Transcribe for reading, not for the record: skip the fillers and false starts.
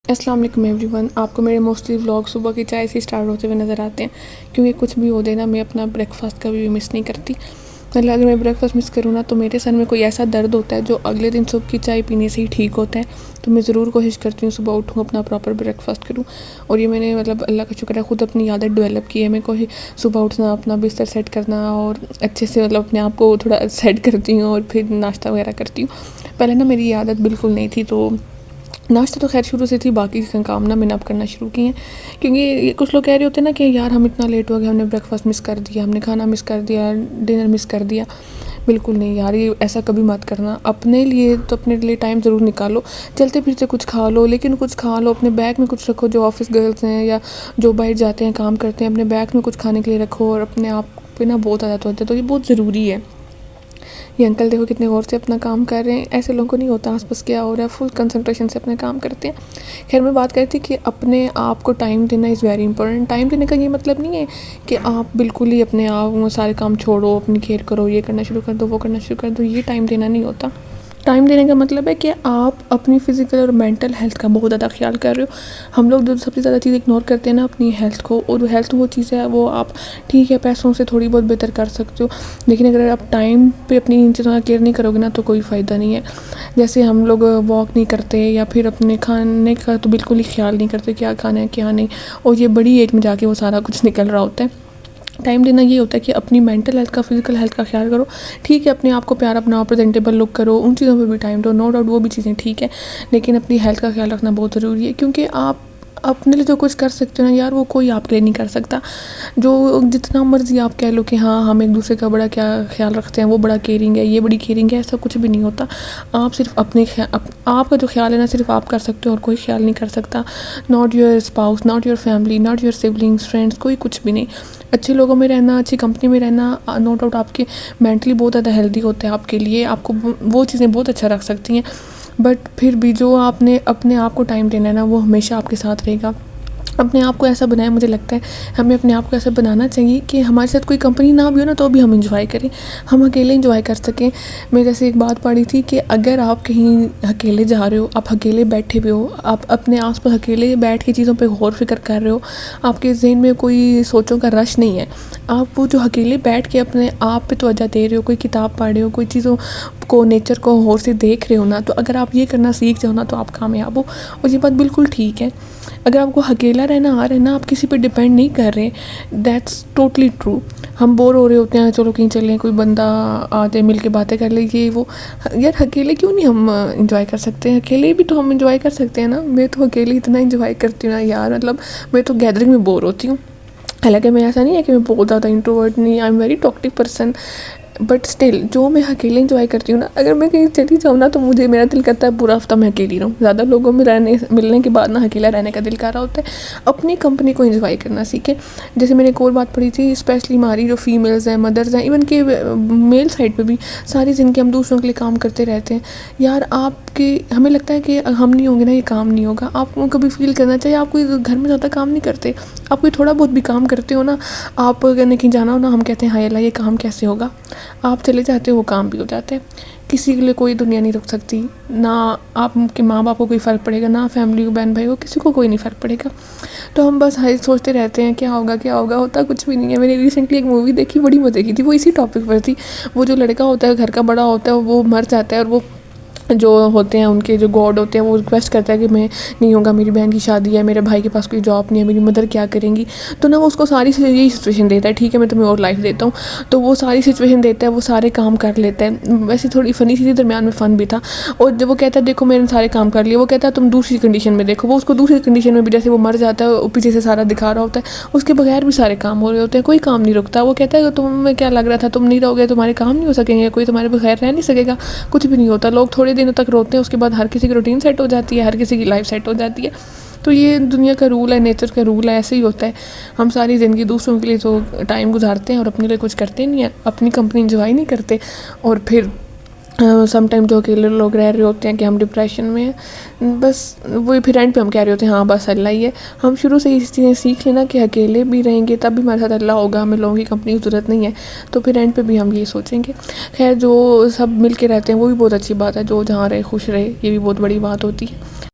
السلام علیکم every one. آپ کو میرے موسٹلی ولاگ صبح کی چائے سے اسٹارٹ ہوتے ہوئے نظر آتے ہیں، کیونکہ کچھ بھی ہو دے نا، میں اپنا بریک فاسٹ کبھی بھی مس نہیں کرتی. مطلب اگر میں بریک فاسٹ مس کروں نا تو میرے سر میں کوئی ایسا درد ہوتا ہے جو اگلے دن صبح کی چائے پینے سے ہی ٹھیک ہوتا ہے. تو میں ضرور کوشش کرتی ہوں صبح اٹھوں، اپنا پراپر بریک فاسٹ کروں. اور یہ میں نے اللہ کا شکر ہے خود اپنی عادت ڈیولپ کی ہے. میں کوشش صبح اٹھنا، اپنا بستر سیٹ کرنا اور اچھے سے اپنے آپ کو تھوڑا سیٹ کرتی ہوں اور پھر ناشتہ وغیرہ کرتی ہوں. پہلے نا میری یہ عادت بالکل نہیں تھی، تو ناشتہ تو خیر شروع سے تھی، باقی کام نا میں نے اب کرنا شروع کیے ہیں. کیونکہ کچھ لوگ کہہ رہے ہوتے ہیں نا کہ یار ہم اتنا لیٹ ہو گئے، ہم نے بریک فاسٹ مس کر دیا، ہم نے کھانا مس کر دیا، ڈنر مس کر دیا. بالکل نہیں یار، یہ ایسا کبھی مت کرنا. اپنے لیے تو اپنے لیے ٹائم ضرور نکالو، چلتے پھرتے کچھ کھا لو، لیکن کچھ کھا لو، اپنے بیگ میں کچھ رکھو. جو آفس گرلز ہیں یا جو باہر جاتے ہیں کام کرتے ہیں، اپنے بیگ میں کچھ کھانے کے لیے رکھو. اور اپنے آپ پہ نا بہت عادت ہوتا ہے، تو یہ بہت ضروری ہے. یہ انکل دیکھو کتنے غور سے اپنا کام کر رہے ہیں. ایسے لوگوں کو نہیں ہوتا آس پاس کیا ہو رہا ہے، فل کنسنٹریشن سے اپنا کام کرتے ہیں. خیر میں بات کرتی کہ اپنے آپ کو ٹائم دینا از ویری امپورٹنٹ. ٹائم دینے کا یہ مطلب نہیں ہے کہ آپ بالکل ہی اپنے آپ سارے کام چھوڑو، اپنی کیئر کرو، یہ کرنا شروع کر دو، وہ کرنا شروع کر دو. یہ ٹائم دینا نہیں ہوتا. ٹائم دینے کا مطلب ہے کہ آپ اپنی فزیکل اور مینٹل ہیلتھ کا بہت زیادہ خیال کر رہے ہو. ہم لوگ جو سب سے زیادہ چیز اگنور کرتے ہیں نا اپنی ہیلتھ کو، اور ہیلتھ وہ چیز ہے وہ آپ ٹھیک ہے پیسوں سے تھوڑی بہت بہتر کر سکتے ہو، لیکن اگر آپ ٹائم پہ اپنی ان چیزوں کا کیئر نہیں کرو گے نا تو کوئی فائدہ نہیں ہے. جیسے ہم لوگ واک نہیں کرتے یا پھر اپنے کھانے کا تو بالکل ہی خیال نہیں کرتے کیا کھانا ہے کیا نہیں، اور یہ بڑی ایج میں جا کے وہ سارا کچھ نکل رہا ہوتا ہے. ٹائم دینا یہ ہوتا ہے کہ اپنی مینٹل ہیلتھ کا، فزیکل ہیلتھ کا خیال کرو. ٹھیک ہے اپنے آپ کو پیارا بناؤ، پریزنٹیبل لک کرو، ان چیزوں پہ بھی ٹائم دو، نو ڈاؤٹ وہ بھی چیزیں ٹھیک ہے، لیکن اپنی ہیلتھ کا خیال رکھنا بہت ضروری ہے. کیونکہ آپ اپنے لیے جو کچھ کر سکتے ہو نا یار، وہ کوئی آپ کے لیے نہیں کر سکتا. جو جتنا مرضی آپ کہہ لو کہ ہاں ہم ایک دوسرے کا بڑا کیا خیال رکھتے ہیں، وہ بڑا کیئرنگ ہے، یہ بڑی کیئرنگ ہے، ایسا کچھ بھی نہیں ہوتا. آپ صرف آپ کا جو خیال ہے نا صرف آپ کر سکتے ہو، اور کوئی خیال نہیں کر سکتا. Not your spouse, not your family, not your siblings, friends, کوئی کچھ بھی نہیں. اچھے لوگوں میں رہنا، اچھی کمپنی میں رہنا نو ڈاؤٹ آپ کے مینٹلی بہت زیادہ ہیلدی ہوتا ہے. آپ کے لیے آپ کو وہ چیزیں بہت اچھا رکھ سکتی ہیں. بٹ پھر بھی جو آپ نے اپنے آپ کو ٹائم دینا ہے نا وہ ہمیشہ آپ کے ساتھ رہے گا. اپنے آپ کو ایسا بنائیں، مجھے لگتا ہے ہمیں اپنے آپ کو ایسا بنانا چاہیے کہ ہمارے ساتھ کوئی کمپنی نہ بھی ہو نا تو بھی ہم انجوائے کریں، ہم اکیلے انجوائے کر سکیں. میں جیسے ایک بات پڑھی تھی کہ اگر آپ کہیں اکیلے جا رہے ہو، آپ اکیلے بیٹھے ہوئے ہو، آپ اپنے آس پاس اکیلے بیٹھ کے چیزوں پہ غور فکر کر رہے ہو، آپ کے ذہن میں کوئی سوچوں کا رش نہیں ہے، آپ وہ جو اکیلے بیٹھ کے اپنے آپ پہ توجہ دے رہے ہو، کوئی کتاب پڑھ رہے ہو، کوئی چیزوں کو نیچر کو غور سے دیکھ رہے ہو نا، تو اگر آپ یہ کرنا سیکھ جاؤ نا تو آپ کامیاب ہو. اور یہ بات بالکل ٹھیک ہے. اگر آپ کو اکیلا رہنا آ رہا ہے نا، آپ کسی پہ ڈپینڈ نہیں کر رہے، دیٹس ٹوٹلی ٹرو. ہم بور ہو رہے ہوتے ہیں، چلو کہیں چلیں، کوئی بندہ آ جائے، مل کے باتیں کر لیں، یہ وہ. یار اکیلے کیوں نہیں ہم انجوائے کر سکتے ہیں؟ اکیلے بھی تو ہم انجوائے کر سکتے ہیں نا. میں تو اکیلے اتنا انجوائے کرتی ہوں نا یار، مطلب میں تو گیدرنگ میں بور ہوتی ہوں. حالانکہ میں ایسا نہیں ہے کہ میں بہت زیادہ انٹروورٹ نہیں، I am very tactic person, but still جو میں اکیلے انجوائے کرتی ہوں نا، اگر میں کہیں چلی جاؤں نا تو میرا دل کرتا ہے پورا ہفتہ میں اکیلی رہوں. زیادہ لوگوں میں ملنے کے بعد نا اکیلا رہنے کا دل کر رہا ہوتا ہے. اپنی کمپنی کو انجوائے کرنا سیکھیں. جیسے میں نے ایک اور بات پڑھی تھی، اسپیشلی ہماری جو فیمیلز ہیں، مدرز ہیں، ایون کہ میل سائڈ پہ بھی ساری زندگی ہم دوسروں کے لیے کام کرتے رہتے ہیں. یار آپ کے ہمیں لگتا ہے کہ ہم نہیں ہوں گے نا یہ کام نہیں ہوگا. آپ کو کبھی فیل کرنا چاہیے آپ کوئی گھر میں زیادہ کام نہیں کرتے، آپ کوئی تھوڑا بہت بھی کام کرتے ہو نا. آپ اگر کہیں جانا ہو نا، ہم کہتے ہیں ہائے اللہ یہ کام کیسے ہوگا، آپ چلے جاتے ہو وہ کام بھی ہو جاتے ہیں. کسی کے لیے کوئی دنیا نہیں رک سکتی، نہ آپ کے ماں باپ کو کوئی فرق پڑے گا، نہ فیملی کو، بہن بھائی کو، کسی کو کوئی نہیں فرق پڑے گا. تو ہم بس سوچتے رہتے ہیں کیا ہوگا کیا ہوگا، ہوتا کچھ بھی نہیں ہے. میں نے ریسنٹلی ایک مووی دیکھی، بڑی مزے کی تھی، وہ اسی ٹاپک پر تھی. وہ جو لڑکا ہوتا ہے گھر کا بڑا ہوتا ہے، وہ مر جاتا ہے، اور وہ جو ہوتے ہیں ان کے جو گاڈ ہوتے ہیں وہ ریکویسٹ کرتا ہے کہ میں نہیں ہوگا، میری بہن کی شادی ہے، میرے بھائی کے پاس کوئی جاب نہیں ہے، میری مدر کیا کریں گی. تو نا وہ اس کو ساری یہی سچویشن دیتا ہے، ٹھیک ہے میں تمہیں اور لائف دیتا ہوں. تو وہ ساری سچویشن دیتا ہے، وہ سارے کام کر لیتا ہے. ویسے تھوڑی فنی سی تھی، درمیان میں فن بھی تھا. اور جب وہ کہتا ہے دیکھو میں نے سارے کام کر لیے، وہ کہتا ہے تم دوسری کنڈیشن میں دیکھو. وہ اس کو دوسری کنڈیشن میں بھی جیسے وہ مر جاتا ہے، پیچھے سے سارا دکھا رہا ہوتا ہے، اس کے بغیر بھی سارے کام ہو رہے ہوتے ہیں، کوئی کام نہیں رکتا. وہ کہتا ہے کہ تمہیں کیا لگ رہا تھا تم نہیں رہو گے تمہارے کام نہیں ہو سکیں گے، کوئی تمہارے بغیر رہ نہیں سکے گا. کچھ بھی نہیں ہوتا. لوگ تھوڑے دنوں تک روتے ہیں، اس کے بعد ہر کسی کی روٹین سیٹ ہو جاتی ہے، ہر کسی کی لائف سیٹ ہو جاتی ہے. تو یہ دنیا کا رول ہے، نیچر کا رول ہے، ایسے ہی ہوتا ہے. ہم ساری زندگی دوسروں کے لیے تو ٹائم گزارتے ہیں اور اپنے لیے کچھ کرتے نہیں ہیں، اپنی کمپنی انجوائے نہیں کرتے. اور پھر سم ٹائم جو اکیلے لوگ رہ رہے ہوتے ہیں کہ ہم ڈپریشن میں ہیں، بس وہی پھر اینڈ پہ ہم کہہ رہے ہوتے ہیں ہاں بس اللہ ہی ہے. ہم شروع سے اس چیزیں سیکھ لینا کہ اکیلے بھی رہیں گے تب بھی ہمارے ساتھ اللہ ہوگا، ہمیں لوگوں کی کمپنی کی ضرورت نہیں ہے. تو پھر اینڈ پہ بھی ہم یہ سوچیں گے. خیر جو سب مل کے رہتے ہیں وہ بھی بہت اچھی بات ہے، جو جہاں رہے خوش رہے، یہ بھی بہت بڑی بات ہوتی ہے.